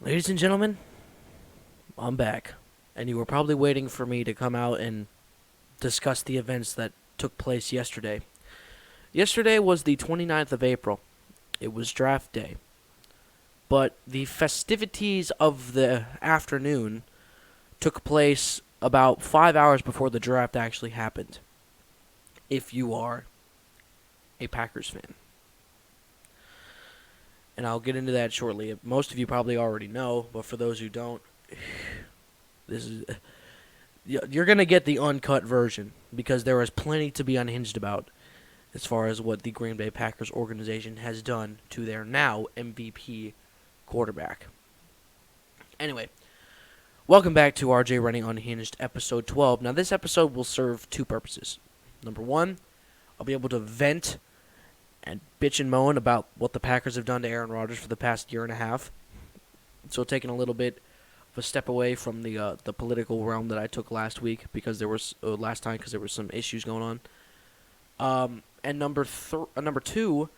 Ladies and gentlemen, I'm back. And you were probably waiting for me to come out and discuss the events that took place yesterday. Yesterday was the 29th of April. It was draft day. But the festivities of the afternoon took place about 5 hours before the draft actually happened. If you are a Packers fan. And I'll get into that shortly. Most of you probably already know, but for those who don't, this is you're going to get the uncut version because there is plenty to be unhinged about as far as what the Green Bay Packers organization has done to their now MVP quarterback. Anyway, welcome back to RJ Rennie Unhinged episode 12. Now, this episode will serve two purposes. Number one, I'll be able to vent and bitch and moan about what the Packers have done to Aaron Rodgers for the past year and a half. So taking a little bit of a step away from the political realm that I took last week because there was because there were some issues going on. And number two,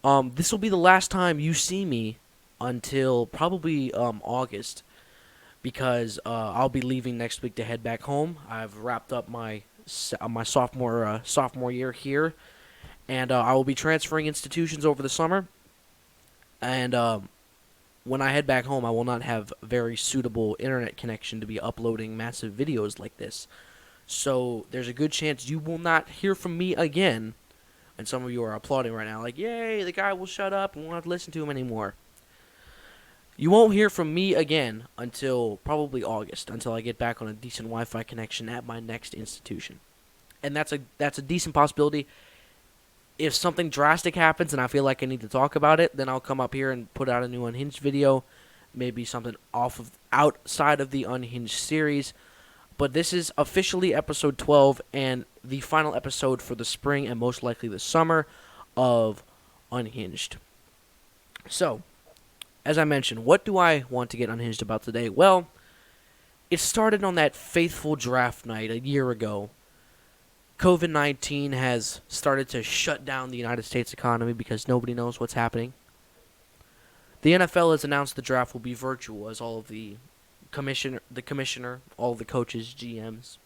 this will be the last time you see me until probably August because I'll be leaving next week to head back home. I've wrapped up my sophomore year here. And I will be transferring institutions over the summer. And when I head back home, I will not have very suitable internet connection to be uploading massive videos like this. So there's a good chance you will not hear from me again. And some of you are applauding right now, like, yay, the guy will shut up and won't have to listen to him anymore. You won't hear from me again until probably August, until I get back on a decent Wi-Fi connection at my next institution. And that's a decent possibility. If something drastic happens and I feel like I need to talk about it, then I'll come up here and put out a new Unhinged video, maybe something outside of the Unhinged series. But this is officially episode 12 and the final episode for the spring and most likely the summer of Unhinged. So, as I mentioned, what do I want to get unhinged about today? Well, it started on that faithful draft night a year ago. COVID-19 has started to shut down the United States economy because nobody knows what's happening. The NFL has announced the draft will be virtual as all of the commissioner, all of the coaches, GMs,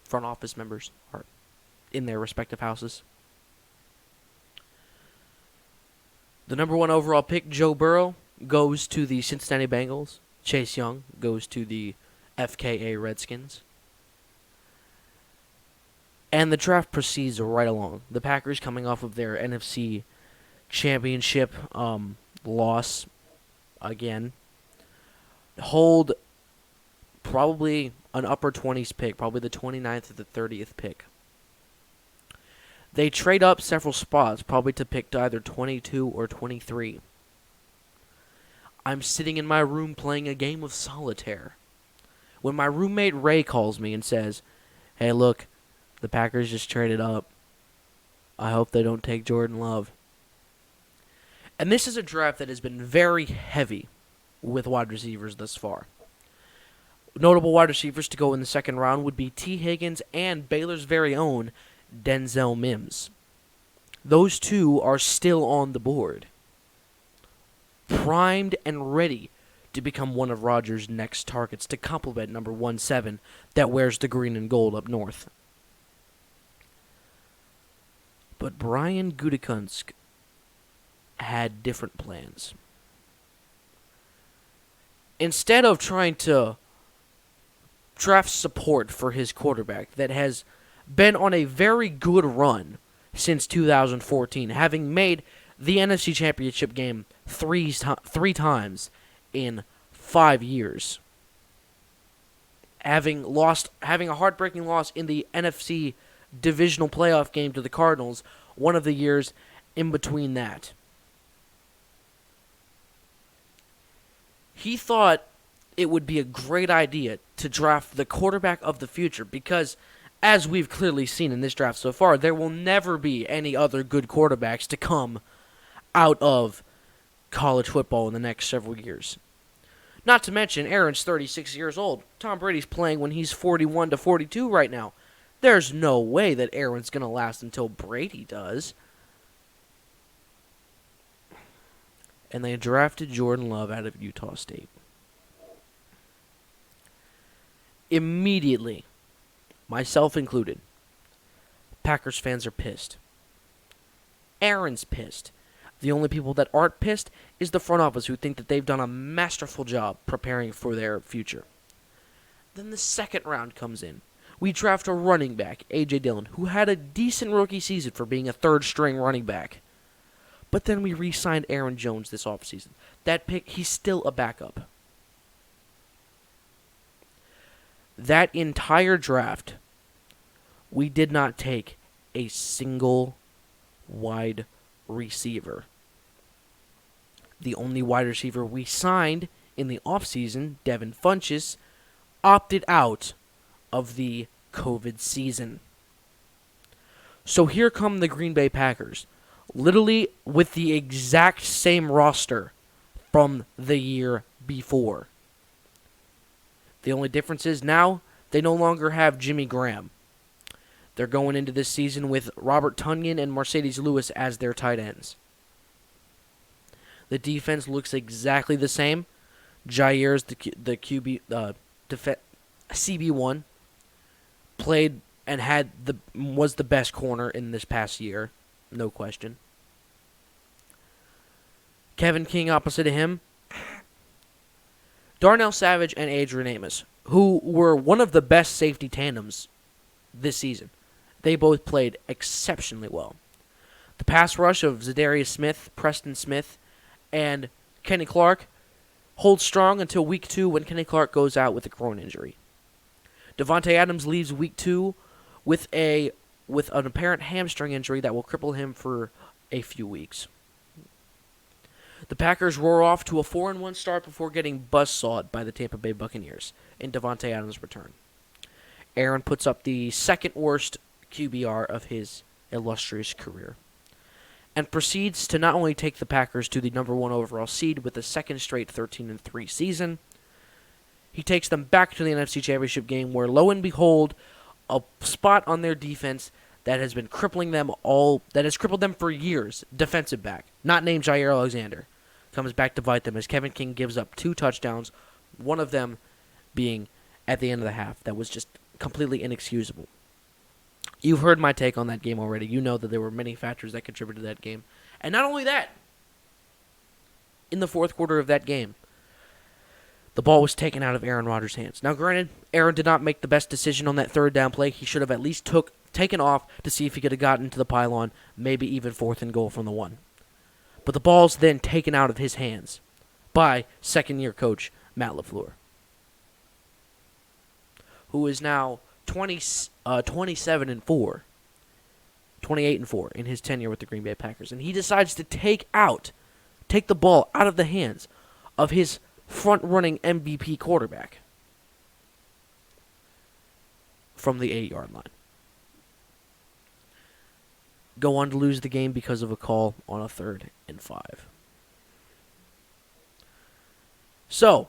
front office members are in their respective houses. The number one overall pick, Joe Burrow, goes to the Cincinnati Bengals. Chase Young goes to the FKA Redskins. And the draft proceeds right along. The Packers, coming off of their NFC Championship loss again, hold probably an upper 20s pick, probably the 29th or the 30th pick. They trade up several spots, probably to pick to either 22 or 23. I'm sitting in my room playing a game of solitaire when my roommate Ray calls me and says, "Hey, look, the Packers just traded up. I hope they don't take Jordan Love." And this is a draft that has been very heavy with wide receivers thus far. Notable wide receivers to go in the second round would be T. Higgins and Baylor's very own Denzel Mims. Those two are still on the board, primed and ready to become one of Rodgers' next targets to complement number 17 that wears the green and gold up north. But Brian Gutekunst had different plans. Instead of trying to draft support for his quarterback that has been on a very good run since 2014, having made the NFC Championship game three times in 5 years, having a heartbreaking loss in the NFC divisional playoff game to the Cardinals, one of the years in between that. He thought it would be a great idea to draft the quarterback of the future because, as we've clearly seen in this draft so far, there will never be any other good quarterbacks to come out of college football in the next several years. Not to mention, Aaron's 36 years old. Tom Brady's playing when he's 41 to 42 right now. There's no way that Aaron's going to last until Brady does. And they drafted Jordan Love out of Utah State. Immediately, myself included, Packers fans are pissed. Aaron's pissed. The only people that aren't pissed is the front office, who think that they've done a masterful job preparing for their future. Then the second round comes in. We draft a running back, A.J. Dillon, who had a decent rookie season for being a third-string running back. But then we re-signed Aaron Jones this offseason. That pick, he's still a backup. That entire draft, we did not take a single wide receiver. The only wide receiver we signed in the offseason, Devin Funchess, opted out of the COVID season. So here come the Green Bay Packers, literally with the exact same roster from the year before. The only difference is now they no longer have Jimmy Graham. They're going into this season with Robert Tonyan and Mercedes Lewis as their tight ends. The defense looks exactly the same. Jair's the QB CB1, played and was the best corner in this past year, no question. Kevin King opposite of him, Darnell Savage and Adrian Amos, who were one of the best safety tandems this season. They both played exceptionally well. The pass rush of Zadarius Smith, Preston Smith, and Kenny Clark holds strong until week 2 when Kenny Clark goes out with a groin injury. Devontae Adams leaves week 2 with an apparent hamstring injury that will cripple him for a few weeks. The Packers roar off to a 4-1 start before getting buzzsawed by the Tampa Bay Buccaneers in Devontae Adams' return. Aaron puts up the second worst QBR of his illustrious career and proceeds to not only take the Packers to the number 1 overall seed with a second straight 13-3 season, he takes them back to the NFC Championship game where, lo and behold, a spot on their defense that has been crippled them for years, defensive back, not named Jair Alexander, comes back to bite them as Kevin King gives up 2 touchdowns, one of them being at the end of the half. That was just completely inexcusable. You've heard my take on that game already. You know that there were many factors that contributed to that game. And not only that, in the fourth quarter of that game, the ball was taken out of Aaron Rodgers' hands. Now, granted, Aaron did not make the best decision on that third down play. He should have at least taken off to see if he could have gotten to the pylon, maybe even 4th and goal from the 1. But the ball's then taken out of his hands by second-year coach Matt LaFleur, who is now 27-4, 28-4 in his tenure with the Green Bay Packers. And he decides to take the ball out of the hands of his front-running MVP quarterback from the 8-yard line. Go on to lose the game because of a call on a 3rd and 5. So,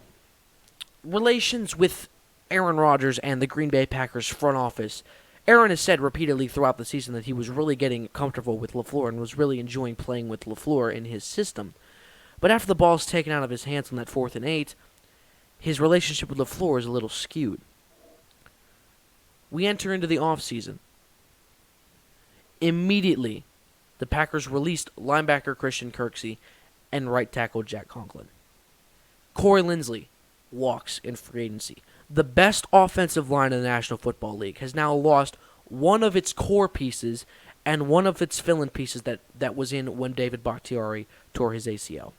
relations with Aaron Rodgers and the Green Bay Packers front office. Aaron has said repeatedly throughout the season that he was really getting comfortable with LaFleur and was really enjoying playing with LaFleur in his system. But after the ball's taken out of his hands on that 4th and 8, his relationship with LaFleur is a little skewed. We enter into the offseason. Immediately, the Packers released linebacker Christian Kirksey and right tackle Jack Conklin. Corey Linsley walks in free agency. The best offensive line in the National Football League has now lost one of its core pieces and one of its fill-in pieces that was in when David Bakhtiari tore his ACL.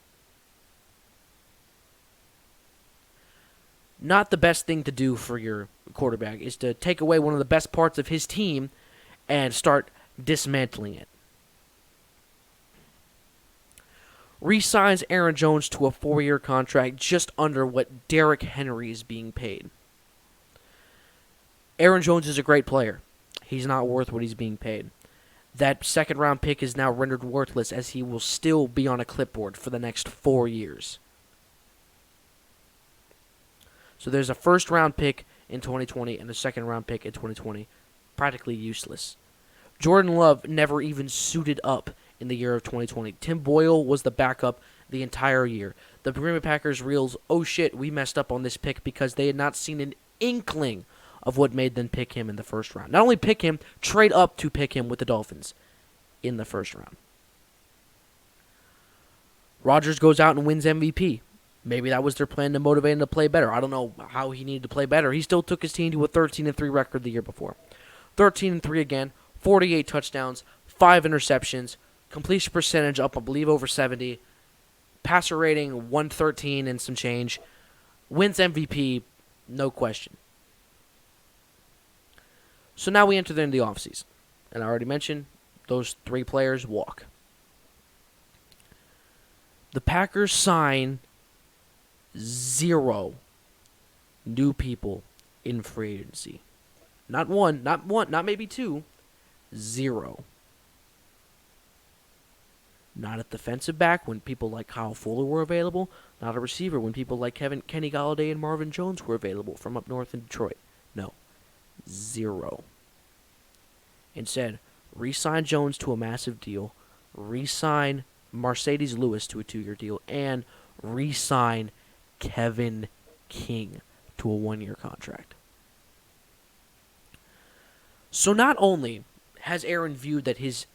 Not the best thing to do for your quarterback is to take away one of the best parts of his team and start dismantling it. Re-signs Aaron Jones to a 4-year contract just under what Derrick Henry is being paid. Aaron Jones is a great player. He's not worth what he's being paid. That second-round pick is now rendered worthless as he will still be on a clipboard for the next 4 years. So there's a first-round pick in 2020 and a second-round pick in 2020. Practically useless. Jordan Love never even suited up in the year of 2020. Tim Boyle was the backup the entire year. The Green Bay Packers realized, oh shit, we messed up on this pick because they had not seen inkling of what made them pick him in the first round. Not only pick him, trade up to pick him with the Dolphins in the first round. Rodgers goes out and wins MVP. Maybe that was their plan to motivate him to play better. I don't know how he needed to play better. He still took his team to a 13-3 record the year before. 13-3 again, 48 touchdowns, 5 interceptions, completion percentage up, I believe, over 70, passer rating 113 and some change, wins MVP, no question. So now we enter into the offseason. And I already mentioned those 3 players walk. The Packers sign 0 new people in free agency. Not one, not maybe 2. 0. Not a defensive back when people like Kyle Fuller were available. Not a receiver when people like Kenny Golladay and Marvin Jones were available from up north in Detroit. No. 0. Instead, re-sign Jones to a massive deal. Re-sign Mercedes Lewis to a 2-year deal. And re-sign Kevin King to a 1-year contract. So not only has Aaron viewed that his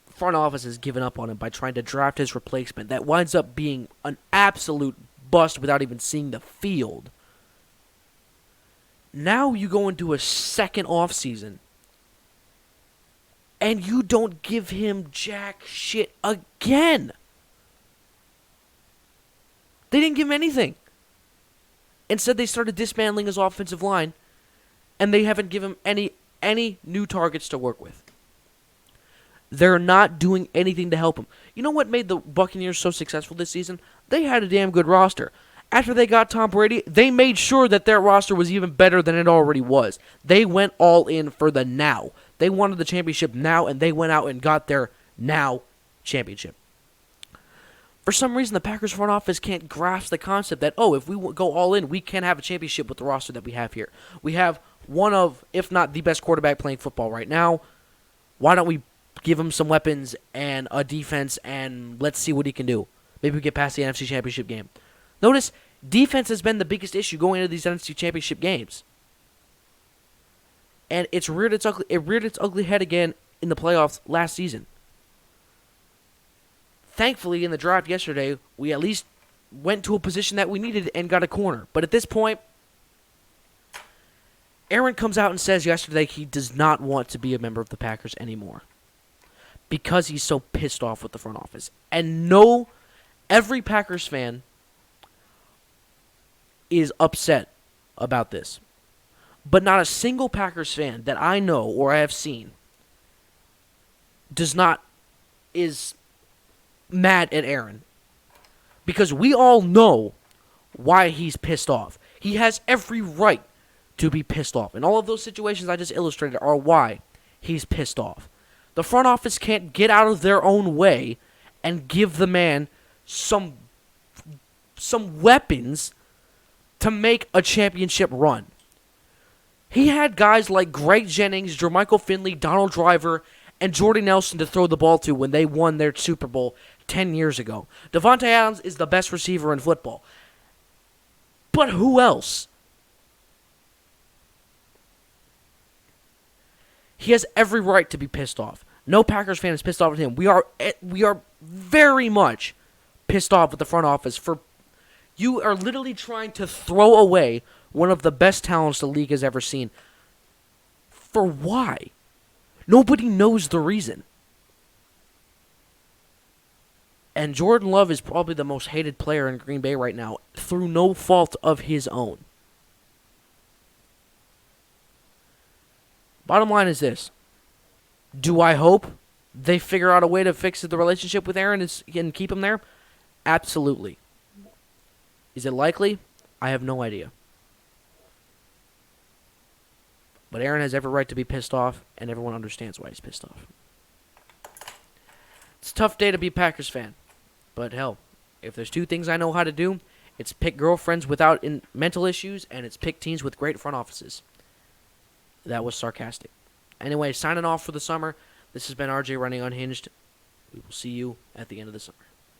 front office has given up on him by trying to draft his replacement that winds up being an absolute bust without even seeing the field, now you go into a second offseason and you don't give him jack shit again. They didn't give him anything. Instead, they started dismantling his offensive line, and they haven't given him any new targets to work with. They're not doing anything to help him. You know what made the Buccaneers so successful this season? They had a damn good roster. After they got Tom Brady, they made sure that their roster was even better than it already was. They went all in for the now. They wanted the championship now, and they went out and got their now championship. For some reason, the Packers front office can't grasp the concept that, if we go all in, we can have a championship with the roster that we have here. We have one of, if not the best quarterback playing football right now. Why don't we give him some weapons and a defense, and let's see what he can do. Maybe we get past the NFC Championship game. Notice, defense has been the biggest issue going into these NFC Championship games. And it reared its ugly head again in the playoffs last season. Thankfully, in the draft yesterday, we at least went to a position that we needed and got a corner. But at this point, Aaron comes out and says yesterday he does not want to be a member of the Packers anymore because he's so pissed off with the front office. And every Packers fan is upset about this. But not a single Packers fan that I know or I have seen is mad at Aaron. Because we all know why he's pissed off. He has every right to be pissed off. And all of those situations I just illustrated are why he's pissed off. The front office can't get out of their own way and give the man some weapons to make a championship run. He had guys like Greg Jennings, Jermichael Finley, Donald Driver, and Jordy Nelson to throw the ball to when they won their Super Bowl 10 years ago. Devontae Adams is the best receiver in football. But who else? He has every right to be pissed off. No Packers fan is pissed off at him. We are very much pissed off with the front office for you are literally trying to throw away one of the best talents the league has ever seen. For why? Nobody knows the reason. And Jordan Love is probably the most hated player in Green Bay right now through no fault of his own. Bottom line is this. Do I hope they figure out a way to fix the relationship with Aaron and keep him there? Absolutely. Is it likely? I have no idea. But Aaron has every right to be pissed off, and everyone understands why he's pissed off. It's a tough day to be a Packers fan. But hell, if there's 2 things I know how to do, it's pick girlfriends without mental issues, and it's pick teams with great front offices. That was sarcastic. Anyway, signing off for the summer. This has been RJ running Unhinged. We will see you at the end of the summer.